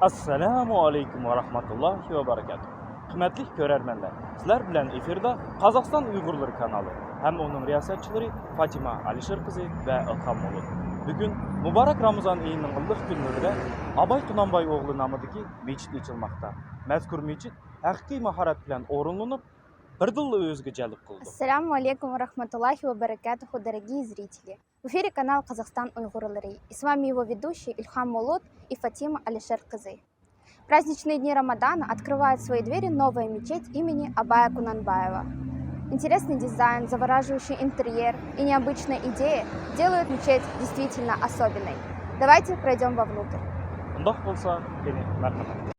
Assalamu alaikum wa rahmatullahi wa barakatuh. Hürmetli görermenler, sizler bilen efirde Kazakistan Uygurları kanalı hem onun riyasatçıları Fatima Alişer kızı ve Ilham Oğlu. Bugün mübarek Ramazan ayının ıllık günlerinde Abay Tunanbay oğlu namıdaki meçit açılmakta. Mezkur meçit haqiqiy maharat bilen orunlanıp bir dıllı özgü jalip kıldı. Ассаламу алейкум ва рахматуллахи ва баракатуху, дорогие зрители. В эфире канал «Казахстан Уйгурлары». И с вами его ведущие Ильхам Молот и Фатима Алишер Кызы. В праздничные дни Рамадана открывает свои двери новая мечеть имени Абая Кунанбаева. Интересный дизайн, завораживающий интерьер и необычная идея делают мечеть действительно особенной. Давайте пройдем вовнутрь. Undaq bolsa, beni merhamet.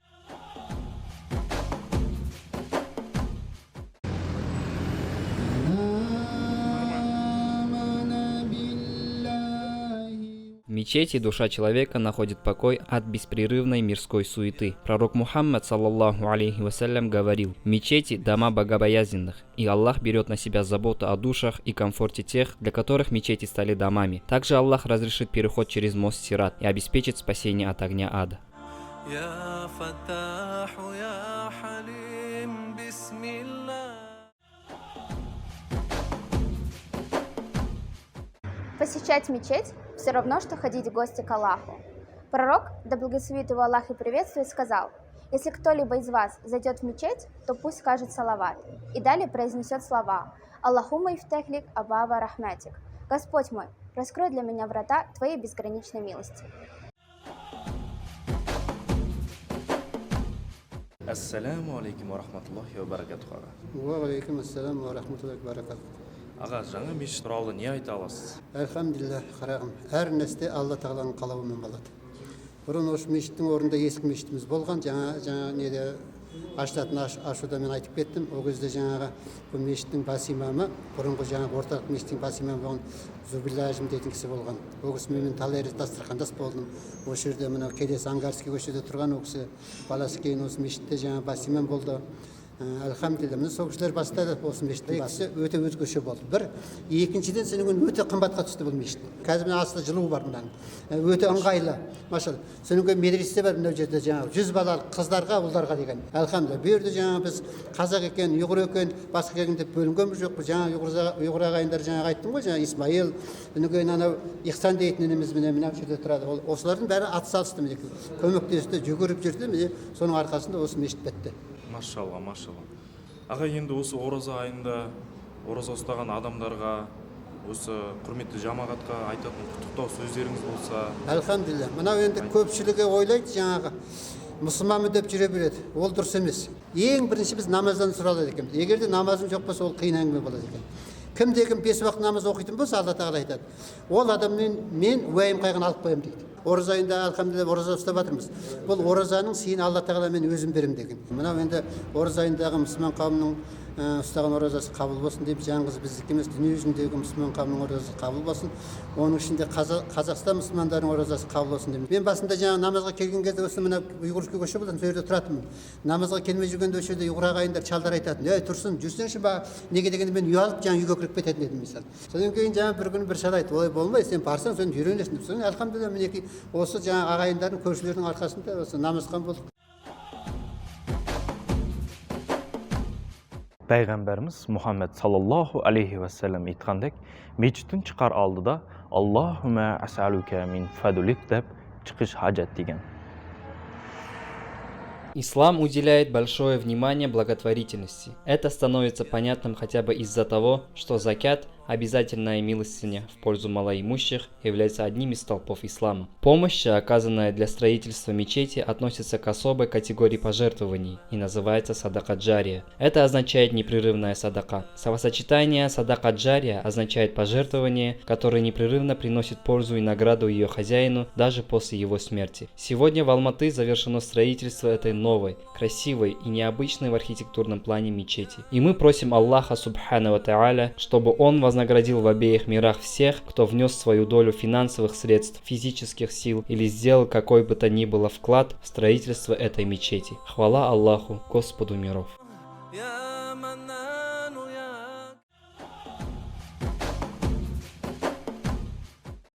В мечети душа человека находит покой от беспрерывной мирской суеты. Пророк Мухаммад, саллаллаху алейхи вассалям, говорил: мечети – дома богобоязненных, и Аллах берет на себя заботу о душах и комфорте тех, для которых мечети стали домами. Также Аллах разрешит переход через мост Сират и обеспечит спасение от огня ада. Посещать мечеть – все равно, что ходить в гости к Аллаху. Пророк, да благословит его Аллах и приветствует, сказал: «Если кто-либо из вас зайдет в мечеть, то пусть скажет салават». И далее произнесет слова: «Аллахумма ифтахлик абаба рахматик». «Господь мой, раскрой для меня врата Твоей безграничной милости». Assalamu alaikum wa rahmatullahi wa barakatuh. Ва алейкум ассалам ва рахматуллахи ва баракатух. Аға, жаңа мешіт туралы не айта аласыз? Әлхамдулилlah, қарағым, әр нәрсе Алла тағаланың қалауымен болады. Бұрын осы мешіттің орнында ескі мешітіміз болған, жаңа неде ашылатын ашуда мен айтып кеттім. Ол кезде жаңағы бұл мешіттің бас имамы, бұрынғы жаңағы орталық мешіттің бас имамы болған Зубилла әжім дейтін кісі болған. Ол кісімен мен талай рет дастархандас болдым. Осы жерде мына келесі Ангарский көшеде тұрған ол кісі, баласы кейін осы мешітте жаңағы бас имам болды. Әлхамдулилlah, міне сол кісілер бастады осы мешіттің басы өте өзгеше болды. Бір, екіншіден сенің өте қымбатқа түсті бұл мешіт. Қазір мына астында жылу бар мынаның. Өте ыңғайлы. Машалла. Сенің медресе бар мына жерде жаңағы 100 балалы қыздарға, ұлдарға деген. Әлхамдулилlah. Бұл жерде жаңағы біз қазақ екен, ұйғыр екен, басқа екен деп бөлінгенбіз жоқ. Жаңағы ұйғыр ағайындар жаңағы айттым ғой, жаңағы Исмаил, өнген анау Ихсан дейтін ініміз мына жерде тұрады. Осылардың бәрі атсалысты міне. Көмектесті, жүгіріп жүрді, міне соның арқасында осы мешіт бітті. Машалла, машалла. Аға, енді осы ораза айында ораза ұстаған адамдарға, осы құрметті жамағатқа айтатын құттықтау сөздеріңіз болса? Әлхамдулилlah. Мынау енді көпшілігі ойлайды жаңағы мұсылманмын деп жүре береді. Ол дұрыс емес. Ең бірінші біз намаздан сұралады екен. Егер де намазың жоқ болса, ол қиын әңгіме болады екен. Кім-кім 5 уақыт намаз оқитын болса, Алла тағала айтады: ол адаммен мен уайым қайғыны алып қоямын дейді. Ораза айында әлхамдулилlah ораза ұстап жатырмыз. Бұл оразаның сыйын Алла тағала мен өзім беремін деген. Мынау енді ораза айындағы мұсылман қауымның ұстаған оразасы қабыл болсын деп, жаңғыз біздікі емес, дүние жүзіндегі мұсылман қауымның оразасы қабыл болсын. Оның ішінде Қазақстан мұсылмандарының оразасы қабыл болсын деймін. Мен басында жаңа намазға келген кезде осы мына Уйғурский көше болатын, сол жерде тұратынмын. Намазға келмей жүргенде осы жерде ұйғыр ағайындар, шалдар айтатын: "Ей, тұрсын, жүрсеңші ба?" Неге дегенде мен ұялып жаңа үйге кіріп кететін едім мысалы. Содан кейін жаңа бір күні бір шал айтты: "Олай болмай, сен барсаң, сен үйренесің" деп. Содан әлхамдулилlah мінекей осы жаңа ағайындардың, көршілердің арқасында осы намазхан болдық. Peygamberimiz Muhammed sallallahu aleyhi ve sellem aytgandek, mechittin chiqar oldida Allohumma as'aluka min fadlik deb chiqish hojat degan. Ислам уделяет большое внимание благотворительности. Это становится понятным хотя бы из-за того, что закят, обязательная милостыня в пользу малоимущих, является одним из столпов ислама. Помощь, оказанная для строительства мечети, относится к особой категории пожертвований и называется садака джария. Это означает непрерывная садака. Словосочетание садака джария означает пожертвование, которое непрерывно приносит пользу и награду ее хозяину даже после его смерти. Сегодня в Алматы завершено строительство этой новой, красивой и необычной в архитектурном плане мечети. И мы просим Аллаха субхану ва тааля, чтобы Он вознаградил в обеих мирах всех, кто внес свою долю финансовых средств, физических сил или сделал какой бы то ни было вклад в строительство этой мечети. Хвала Аллаху, Господу миров.